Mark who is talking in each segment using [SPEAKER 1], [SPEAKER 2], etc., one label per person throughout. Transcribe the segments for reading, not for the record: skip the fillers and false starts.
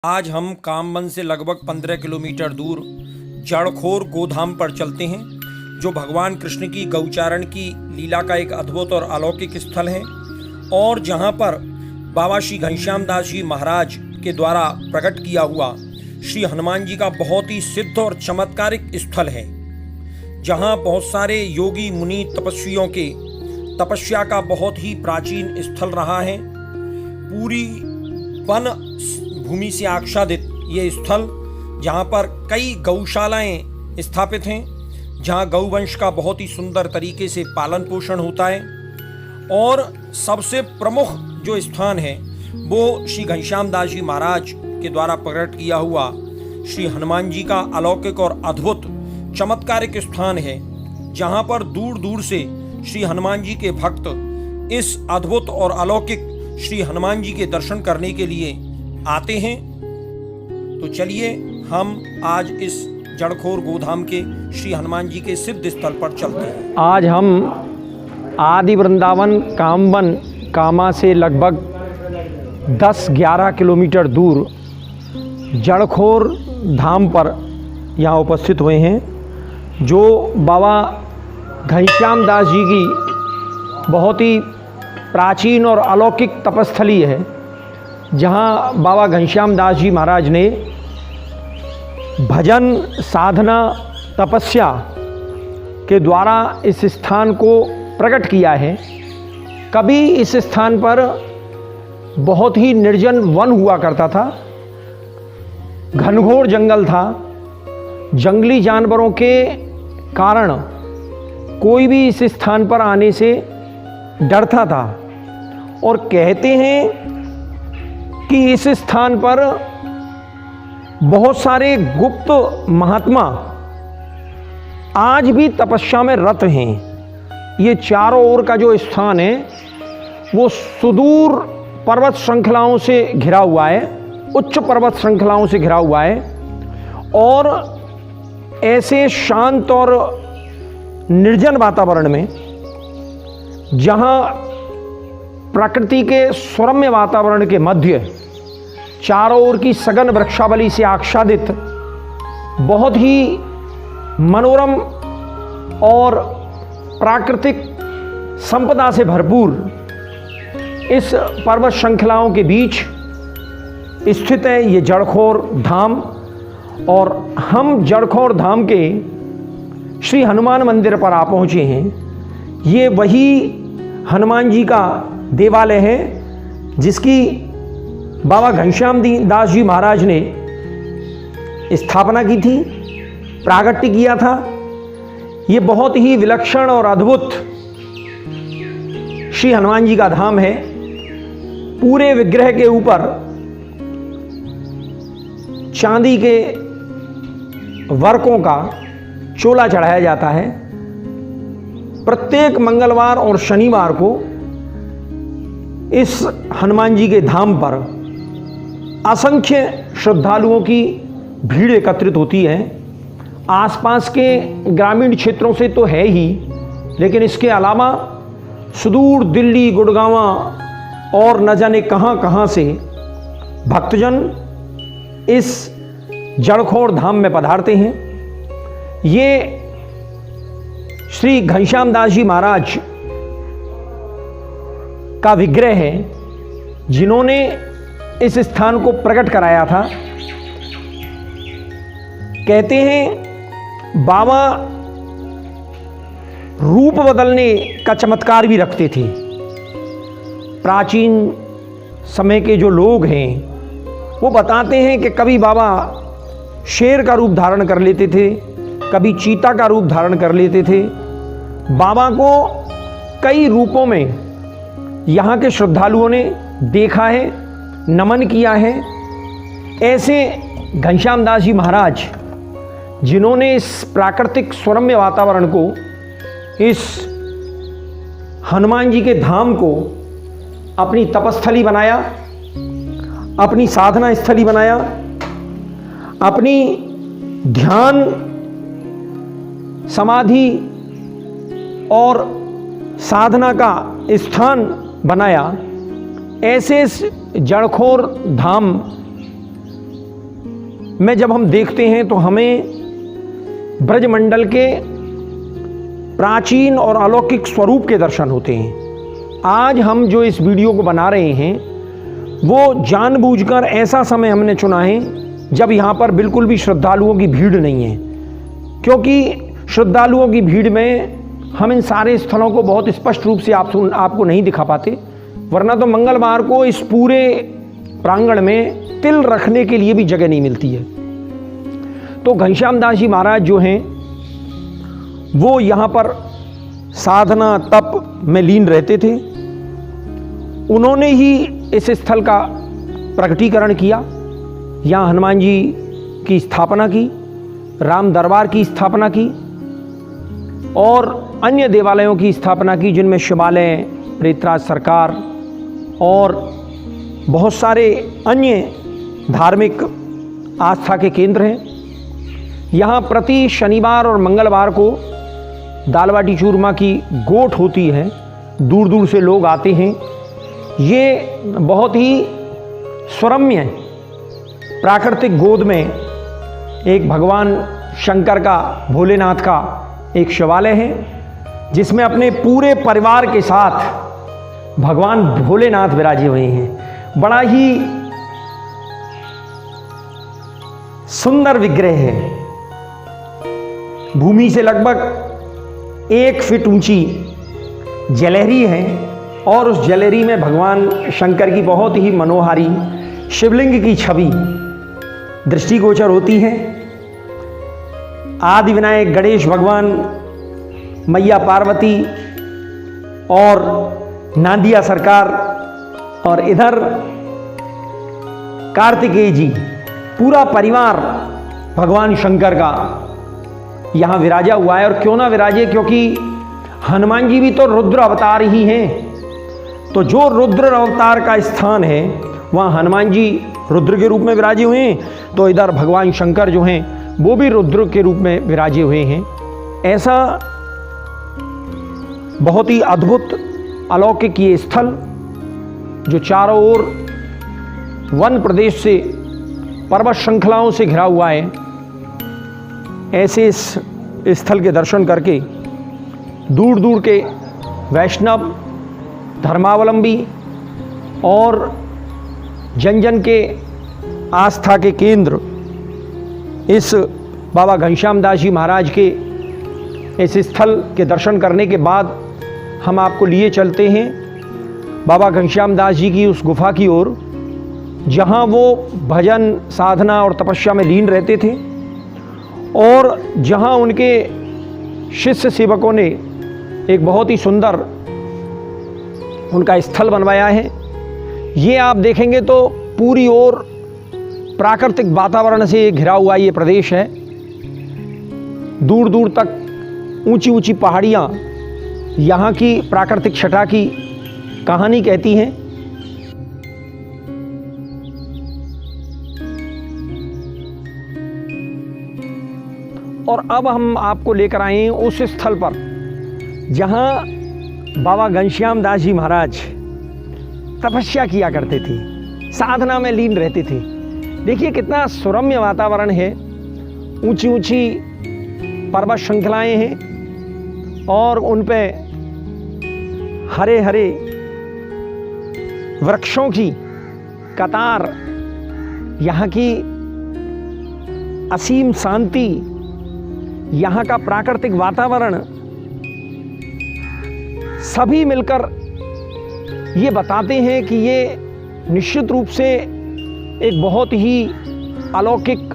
[SPEAKER 1] आज हम कामबन से लगभग 15 किलोमीटर दूर जड़खोर गोधाम पर चलते हैं, जो भगवान कृष्ण की गौचारण की लीला का एक अद्भुत और अलौकिक स्थल है और जहां पर बाबा श्री घनश्याम दास जी महाराज के द्वारा प्रकट किया हुआ श्री हनुमान जी का बहुत ही सिद्ध और चमत्कारिक स्थल है, जहां बहुत सारे योगी मुनि तपस्वियों के तपस्या का बहुत ही प्राचीन स्थल रहा है। पूरी वन भूमि से आच्छादित ये स्थल, जहाँ पर कई गौशालाएं स्थापित हैं, जहाँ गौवंश का बहुत ही सुंदर तरीके से पालन पोषण होता है। और सबसे प्रमुख जो स्थान है वो श्री घनश्याम दास जी महाराज के द्वारा प्रकट किया हुआ श्री हनुमान जी का अलौकिक और अद्भुत चमत्कारिक स्थान है, जहाँ पर दूर दूर से श्री हनुमान जी के भक्त इस अद्भुत और अलौकिक श्री हनुमान जी के दर्शन करने के लिए आते हैं। तो चलिए हम आज इस जड़खोर गोधाम के श्री हनुमान जी के सिद्ध स्थल पर चलते हैं।
[SPEAKER 2] आज हम आदि वृंदावन कामबन कामा से लगभग 10-11 किलोमीटर दूर जड़खोर धाम पर यहाँ उपस्थित हुए हैं, जो बाबा घनश्याम दास जी की बहुत ही प्राचीन और अलौकिक तपस्थली है, जहाँ बाबा घनश्याम दास जी महाराज ने भजन साधना तपस्या के द्वारा इस स्थान को प्रकट किया है। कभी इस स्थान पर बहुत ही निर्जन वन हुआ करता था, घनघोर जंगल था। जंगली जानवरों के कारण कोई भी इस स्थान पर आने से डरता था और कहते हैं कि इस स्थान पर बहुत सारे गुप्त महात्मा आज भी तपस्या में रत हैं। ये चारों ओर का जो स्थान है वो सुदूर पर्वत श्रृंखलाओं से घिरा हुआ है, उच्च पर्वत श्रृंखलाओं से घिरा हुआ है और ऐसे शांत और निर्जन वातावरण में, जहाँ प्रकृति के सुरम्य वातावरण के मध्य चारों ओर की सघन वृक्षावली से आच्छादित बहुत ही मनोरम और प्राकृतिक संपदा से भरपूर इस पर्वत श्रृंखलाओं के बीच स्थित है ये जड़खोर धाम। और हम जड़खोर धाम के श्री हनुमान मंदिर पर आ पहुँचे हैं। ये वही हनुमान जी का देवालय है जिसकी बाबा घनश्याम दास जी महाराज ने स्थापना की थी, प्रागट्य किया था। ये बहुत ही विलक्षण और अद्भुत श्री हनुमान जी का धाम है। पूरे विग्रह के ऊपर चांदी के वर्कों का चोला चढ़ाया जाता है। प्रत्येक मंगलवार और शनिवार को इस हनुमान जी के धाम पर असंख्य श्रद्धालुओं की भीड़ एकत्रित होती है। आसपास के ग्रामीण क्षेत्रों से तो है ही, लेकिन इसके अलावा सुदूर दिल्ली, गुड़गांव और न जाने कहां से भक्तजन इस जड़खोर धाम में पधारते हैं। ये श्री घनश्याम दास जी महाराज का विग्रह है, जिन्होंने इस स्थान को प्रकट कराया था। कहते हैं बाबा रूप बदलने का चमत्कार भी रखते थे। प्राचीन समय के जो लोग हैं वो बताते हैं कि कभी बाबा शेर का रूप धारण कर लेते थे, कभी चीता का रूप धारण कर लेते थे। बाबा को कई रूपों में यहाँ के श्रद्धालुओं ने देखा है, नमन किया है। ऐसे घनश्याम दास जी महाराज, जिन्होंने इस प्राकृतिक सुरम्य वातावरण को, इस हनुमान जी के धाम को अपनी तपस्थली बनाया, अपनी साधना स्थली बनाया, अपनी ध्यान समाधि और साधना का स्थान बनाया। ऐसे जड़खोर धाम में जब हम देखते हैं तो हमें ब्रजमंडल के प्राचीन और अलौकिक स्वरूप के दर्शन होते हैं। आज हम जो इस वीडियो को बना रहे हैं वो जानबूझकर ऐसा समय हमने चुना है जब यहाँ पर बिल्कुल भी श्रद्धालुओं की भीड़ नहीं है, क्योंकि श्रद्धालुओं की भीड़ में हम इन सारे स्थलों को बहुत स्पष्ट रूप से आपको नहीं दिखा पाते, वरना तो मंगलवार को इस पूरे प्रांगण में तिल रखने के लिए भी जगह नहीं मिलती है। तो घनश्याम दास जी महाराज जो हैं वो यहाँ पर साधना तप में लीन रहते थे। उन्होंने ही इस स्थल का प्रकटीकरण किया, यहाँ हनुमान जी की स्थापना की, राम दरबार की स्थापना की और अन्य देवालयों की स्थापना की, जिनमें शिवालय, प्रेतराज सरकार और बहुत सारे अन्य धार्मिक आस्था के केंद्र हैं। यहाँ प्रति शनिवार और मंगलवार को दाल बाटी चूरमा की गोठ होती है, दूर दूर से लोग आते हैं। ये बहुत ही सुरम्य प्राकृतिक गोद में एक भगवान शंकर का, भोलेनाथ का एक शिवालय है, जिसमें अपने पूरे परिवार के साथ भगवान भोलेनाथ विराजे हुए हैं। बड़ा ही सुंदर विग्रह है। भूमि से लगभग 1 फीट ऊंची जलेहरी है और उस जलेहरी में भगवान शंकर की बहुत ही मनोहारी शिवलिंग की छवि दृष्टिगोचर होती है। आदि विनायक गणेश भगवान, मैया पार्वती और नांदिया सरकार और इधर कार्तिकेय जी, पूरा परिवार भगवान शंकर का यहाँ विराजा हुआ है। और क्यों ना विराजे, क्योंकि हनुमान जी भी तो रुद्र अवतार ही हैं। तो जो रुद्र अवतार का स्थान है वहाँ हनुमान जी रुद्र के रूप में विराजे हुए हैं, तो इधर भगवान शंकर जो हैं वो भी रुद्र के रूप में विराजे हुए हैं। ऐसा बहुत ही अद्भुत अलौकिक ये स्थल जो चारों ओर वन प्रदेश से, पर्वत श्रृंखलाओं से घिरा हुआ है, ऐसे इस स्थल के दर्शन करके दूर दूर के वैष्णव, धर्मावलंबी और जन जन के आस्था के केंद्र इस बाबा घनश्याम दास जी महाराज के इस स्थल के दर्शन करने के बाद हम आपको लिए चलते हैं बाबा घनश्याम दास जी की उस गुफा की ओर, जहाँ वो भजन, साधना और तपस्या में लीन रहते थे और जहाँ उनके शिष्य सेवकों ने एक बहुत ही सुंदर उनका स्थल बनवाया है। ये आप देखेंगे तो पूरी ओर प्राकृतिक वातावरण से घिरा हुआ ये प्रदेश है। दूर दूर तक ऊंची ऊंची पहाड़ियाँ यहाँ की प्राकृतिक छटा की कहानी कहती हैं। और अब हम आपको लेकर आए हैं उस स्थल पर जहाँ बाबा घनश्याम दास जी महाराज तपस्या किया करते थे, साधना में लीन रहते थे। देखिए कितना सुरम्य वातावरण है, ऊंची ऊंची पर्वत श्रृंखलाएं हैं और उन पे हरे हरे वृक्षों की कतार, यहाँ की असीम शांति, यहाँ का प्राकृतिक वातावरण सभी मिलकर ये बताते हैं कि ये निश्चित रूप से एक बहुत ही अलौकिक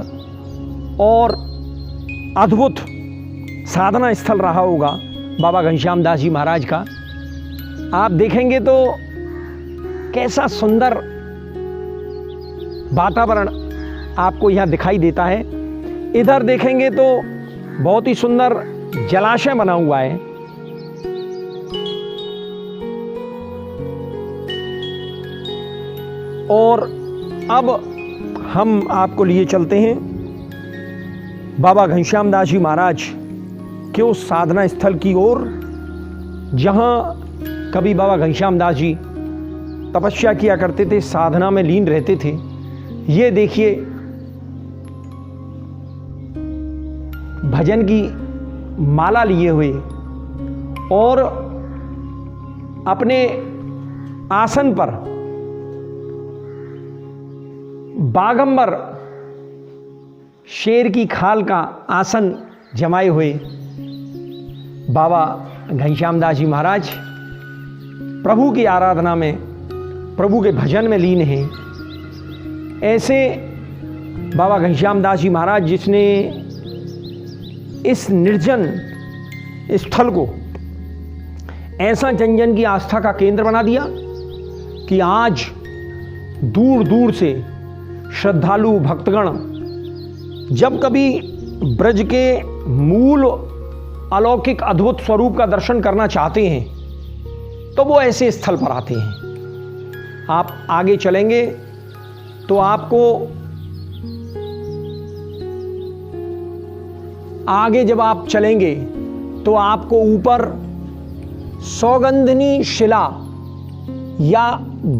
[SPEAKER 2] और अद्भुत साधना स्थल रहा होगा बाबा घनश्याम दास जी महाराज का। आप देखेंगे तो कैसा सुंदर वातावरण आपको यहाँ दिखाई देता है। इधर देखेंगे तो बहुत ही सुंदर जलाशय बना हुआ है। और अब हम आपको लिए चलते हैं बाबा घनश्याम दास जी महाराज के उस साधना स्थल की ओर, जहाँ कभी बाबा घनश्याम दास जी तपस्या किया करते थे, साधना में लीन रहते थे। ये देखिए भजन की माला लिए हुए और अपने आसन पर बागंबर शेर की खाल का आसन जमाए हुए बाबा घनश्याम दास जी महाराज प्रभु की आराधना में, प्रभु के भजन में लीन हैं। ऐसे बाबा घनश्याम दास जी महाराज जिसने इस निर्जन स्थल को ऐसा जन जन की आस्था का केंद्र बना दिया कि आज दूर दूर से श्रद्धालु भक्तगण जब कभी ब्रज के मूल अलौकिक अद्भुत स्वरूप का दर्शन करना चाहते हैं तो वो ऐसे स्थल पर आते हैं। आप आगे चलेंगे तो आपको आगे जब आप चलेंगे तो आपको ऊपर सौगंधनी शिला या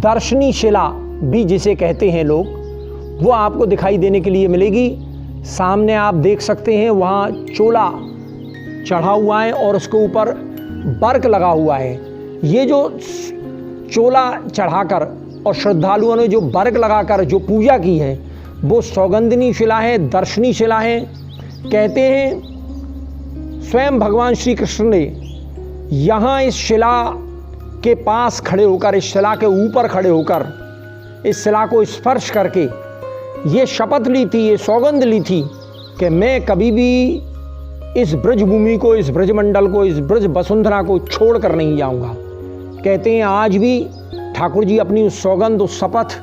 [SPEAKER 2] दर्शनी शिला भी जिसे कहते हैं लोग, वो आपको दिखाई देने के लिए मिलेगी। सामने आप देख सकते हैं वहाँ चोला चढ़ा हुआ है और उसके ऊपर बर्क लगा हुआ है। ये जो चोला चढ़ाकर और श्रद्धालुओं ने जो बर्क लगाकर जो पूजा की है वो सौगंधनी शिला है, दर्शनी शिला है। कहते हैं स्वयं भगवान श्री कृष्ण ने यहाँ इस शिला के पास खड़े होकर, इस शिला के ऊपर खड़े होकर, इस शिला को स्पर्श करके ये शपथ ली थी, ये सौगंध ली थी कि मैं कभी भी इस ब्रज भूमि को, इस ब्रजमंडल को, इस ब्रज वसुंधरा को छोड़ कर नहीं जाऊंगा। कहते हैं आज भी ठाकुर जी अपनी उस सौगंध, उस शपथ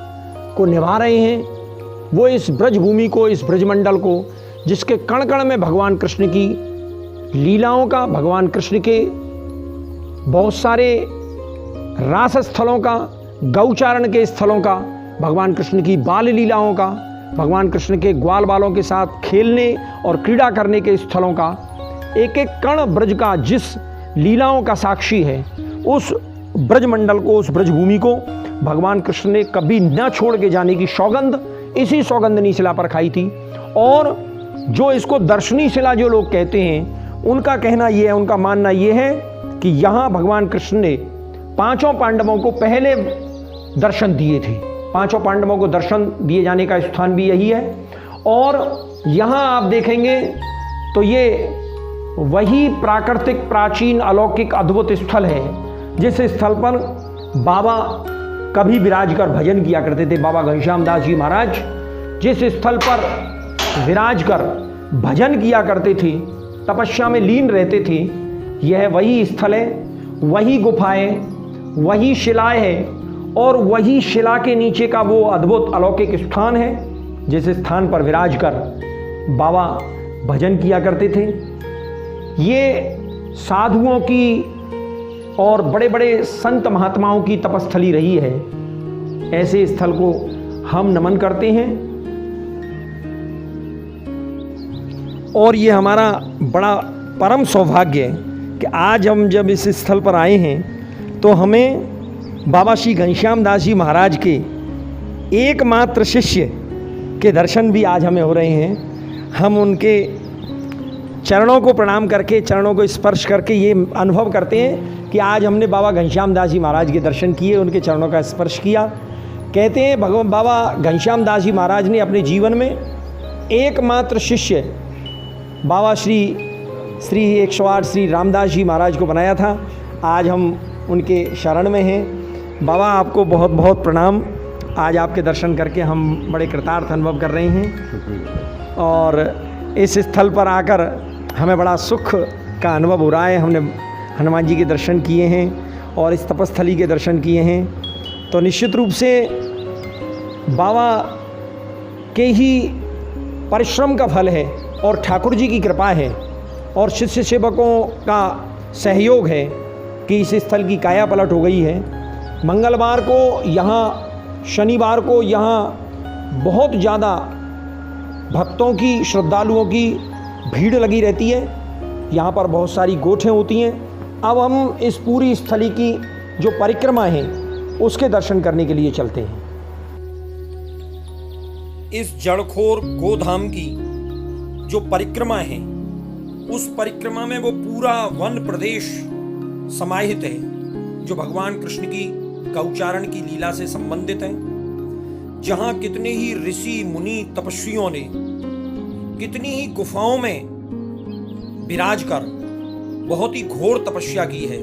[SPEAKER 2] को निभा रहे हैं। वो इस ब्रज भूमि को, इस ब्रजमंडल को, जिसके कण कण में भगवान कृष्ण की लीलाओं का, भगवान कृष्ण के बहुत सारे रास स्थलों का, गौचारण के स्थलों का, भगवान कृष्ण की बाल लीलाओं का, भगवान कृष्ण के ग्वाल बालों के साथ खेलने और क्रीड़ा करने के स्थलों का, एक एक कण ब्रज का जिस लीलाओं का साक्षी है, उस ब्रजमंडल को, उस ब्रजभूमि को भगवान कृष्ण ने कभी न छोड़ के जाने की सौगंध इसी सौगंधनी शिला पर खाई थी। और जो इसको दर्शनी शिला जो लोग कहते हैं, उनका कहना ये है, उनका मानना ये है कि यहाँ भगवान कृष्ण ने पांचों पांडवों को पहले दर्शन दिए थे। पांचों पांडवों को दर्शन दिए जाने का स्थान भी यही है। और यहाँ आप देखेंगे तो ये वही प्राकृतिक, प्राचीन, अलौकिक, अद्भुत स्थल है जिस स्थल पर बाबा कभी विराज कर भजन किया करते थे। बाबा घनश्याम दास जी महाराज जिस स्थल पर विराज कर भजन किया करते थे, तपस्या में लीन रहते थे, यह वही स्थल है, वही गुफाएं, वही शिलाएं है और वही शिला के नीचे का वो अद्भुत अलौकिक स्थान है जिस स्थान पर विराज कर बाबा भजन किया करते थे। ये साधुओं की और बड़े बड़े संत महात्माओं की तपस्थली रही है। ऐसे स्थल को हम नमन करते हैं और ये हमारा बड़ा परम सौभाग्य है कि आज हम जब इस स्थल पर आए हैं तो हमें बाबा श्री घनश्याम दास जी महाराज के एकमात्र शिष्य के दर्शन भी आज हमें हो रहे हैं। हम उनके चरणों को प्रणाम करके, चरणों को स्पर्श करके ये अनुभव करते हैं कि आज हमने बाबा घनश्याम दास जी महाराज के दर्शन किए, उनके चरणों का स्पर्श किया। कहते हैं भगवान बाबा घनश्याम दास जी महाराज ने अपने जीवन में एकमात्र शिष्य बाबा श्री 108 श्री रामदास जी महाराज को बनाया था। आज हम उनके शरण में हैं। बाबा आपको बहुत बहुत प्रणाम। आज आपके दर्शन करके हम बड़े कृतार्थ अनुभव कर रहे हैं और इस स्थल पर आकर हमें बड़ा सुख का अनुभव हो रहा है। हमने हनुमान जी के दर्शन किए हैं और इस तपस्थली के दर्शन किए हैं, तो निश्चित रूप से बाबा के ही परिश्रम का फल है और ठाकुर जी की कृपा है और शिष्य सेवकों का सहयोग है कि इस स्थल की काया पलट हो गई है। मंगलवार को यहाँ, शनिवार को यहाँ बहुत ज़्यादा भक्तों की, श्रद्धालुओं की भीड़ लगी रहती है। यहाँ पर बहुत सारी गोठें होती हैं। अब हम इस पूरी स्थली की जो परिक्रमा है उसके दर्शन करने के लिए चलते हैं।
[SPEAKER 1] इस जड़खोर गोधाम की जो परिक्रमा है उस परिक्रमा में वो पूरा वन प्रदेश समाहित है जो भगवान कृष्ण की गौचारण की लीला से संबंधित है, जहां कितने ही ऋषि मुनि तपस्वियों ने कितनी ही गुफाओं में विराज कर बहुत ही घोर तपस्या की है,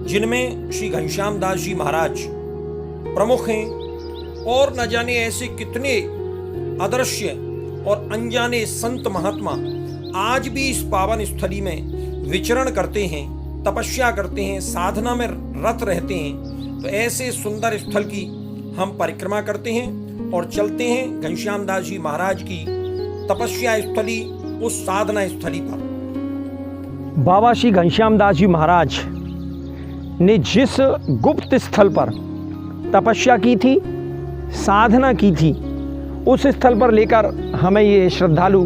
[SPEAKER 1] जिनमें श्री घनश्याम दास जी महाराज प्रमुख हैं और न जाने ऐसे कितने अदृश्य और अनजाने संत महात्मा आज भी इस पावन स्थली में विचरण करते हैं, तपस्या करते हैं, साधना में रत रहते हैं। तो ऐसे सुंदर स्थल की हम परिक्रमा करते हैं और चलते हैं घनश्याम दास जी महाराज की तपस्या स्थली, उस साधना स्थली पर।
[SPEAKER 2] बाबा श्री घनश्याम दास जी महाराज ने जिस गुप्त स्थल पर तपस्या की थी, साधना की थी, उस स्थल पर लेकर हमें ये श्रद्धालु,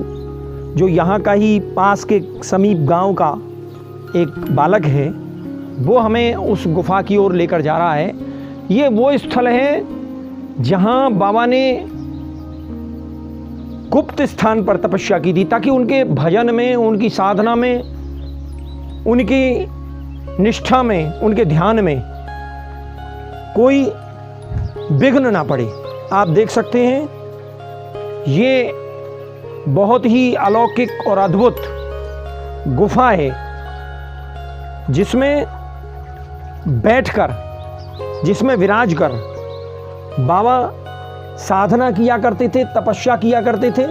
[SPEAKER 2] जो यहाँ का ही पास के समीप गांव का एक बालक है, वो हमें उस गुफा की ओर लेकर जा रहा है। ये वो स्थल है जहाँ बाबा ने गुप्त स्थान पर तपस्या की थी, ताकि उनके भजन में, उनकी साधना में, उनकी निष्ठा में, उनके ध्यान में कोई विघ्न ना पड़े। आप देख सकते हैं ये बहुत ही अलौकिक और अद्भुत गुफा है, जिसमें बैठकर, जिसमें विराज कर बाबा साधना किया करते थे, तपस्या किया करते थे।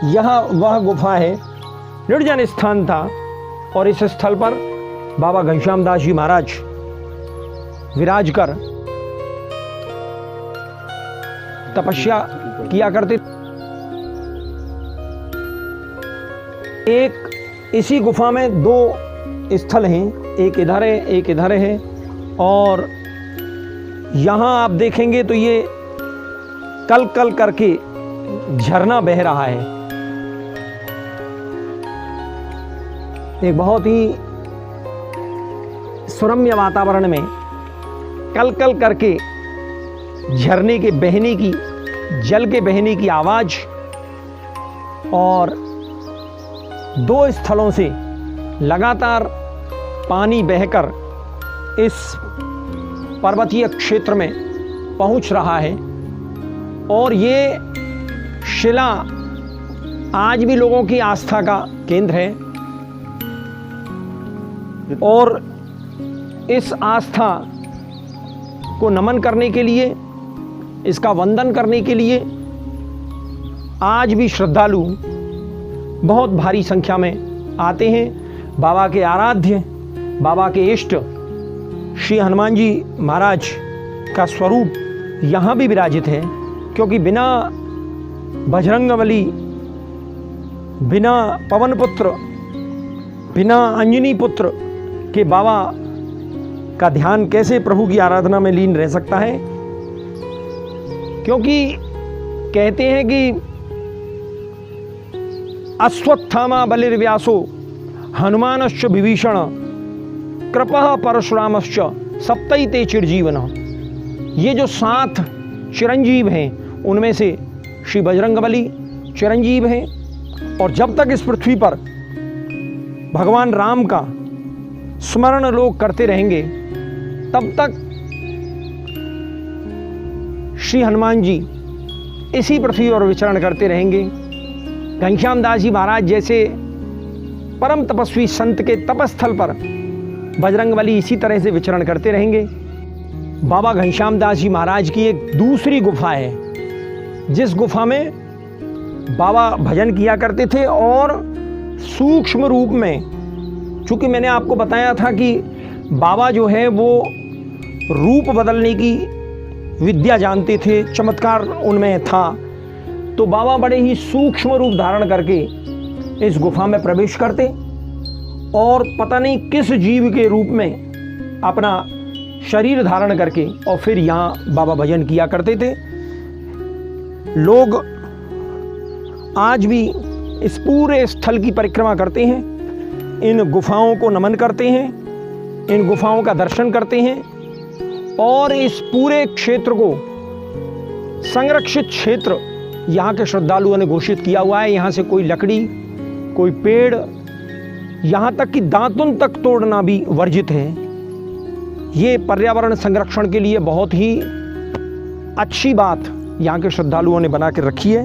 [SPEAKER 2] यह वह गुफा है, निर्जन स्थान था और इस स्थल पर बाबा घनश्याम दास जी महाराज विराज कर तपस्या किया करते। एक इसी गुफा में दो स्थल हैं, एक इधर है, एक इधर है। और यहाँ आप देखेंगे तो ये कल कल करके झरना बह रहा है। एक बहुत ही सुरम्य वातावरण में कल कल करके झरने के बहने की, जल के बहने की आवाज, और दो स्थलों से लगातार पानी बहकर इस पर्वतीय क्षेत्र में पहुंच रहा है। और ये शिला आज भी लोगों की आस्था का केंद्र है। और इस आस्था को नमन करने के लिए, इसका वंदन करने के लिए आज भी श्रद्धालु बहुत भारी संख्या में आते हैं। बाबा के आराध्य, बाबा के इष्ट श्री हनुमान जी महाराज का स्वरूप यहाँ भी विराजित है, क्योंकि बिना बजरंगबली, बिना पवन पुत्र, बिना अंजनी पुत्र के बाबा का ध्यान कैसे प्रभु की आराधना में लीन रह सकता है। क्योंकि कहते हैं कि अश्वत्थामा बलिर्व्यासो हनुमानश्च विभीषण कृपः परशुरामश्च सप्तैते चिरजीवन। ये जो 7 चिरंजीव हैं, उनमें से श्री बजरंगबली चिरंजीव हैं। और जब तक इस पृथ्वी पर भगवान राम का स्मरण लोग करते रहेंगे, तब तक श्री हनुमान जी इसी पृथ्वी पर विचरण करते रहेंगे। घनश्याम दास जी महाराज जैसे परम तपस्वी संत के तपस्थल पर बजरंगबली इसी तरह से विचरण करते रहेंगे। बाबा घनश्याम दास जी महाराज की एक दूसरी गुफा है, जिस गुफा में बाबा भजन किया करते थे। और सूक्ष्म रूप में, चूँकि मैंने आपको बताया था कि बाबा जो है वो रूप बदलने की विद्या जानते थे, चमत्कार उनमें था, तो बाबा बड़े ही सूक्ष्म रूप धारण करके इस गुफा में प्रवेश करते और पता नहीं किस जीव के रूप में अपना शरीर धारण करके और फिर यहाँ बाबा भजन किया करते थे। लोग आज भी इस पूरे स्थल की परिक्रमा करते हैं, इन गुफाओं को नमन करते हैं, इन गुफाओं का दर्शन करते हैं। और इस पूरे क्षेत्र को संरक्षित क्षेत्र यहाँ के श्रद्धालुओं ने घोषित किया हुआ है। यहाँ से कोई लकड़ी, कोई पेड़, यहाँ तक कि दातुन तक तोड़ना भी वर्जित है। ये पर्यावरण संरक्षण के लिए बहुत ही अच्छी बात यहाँ के श्रद्धालुओं ने बना के रखी है।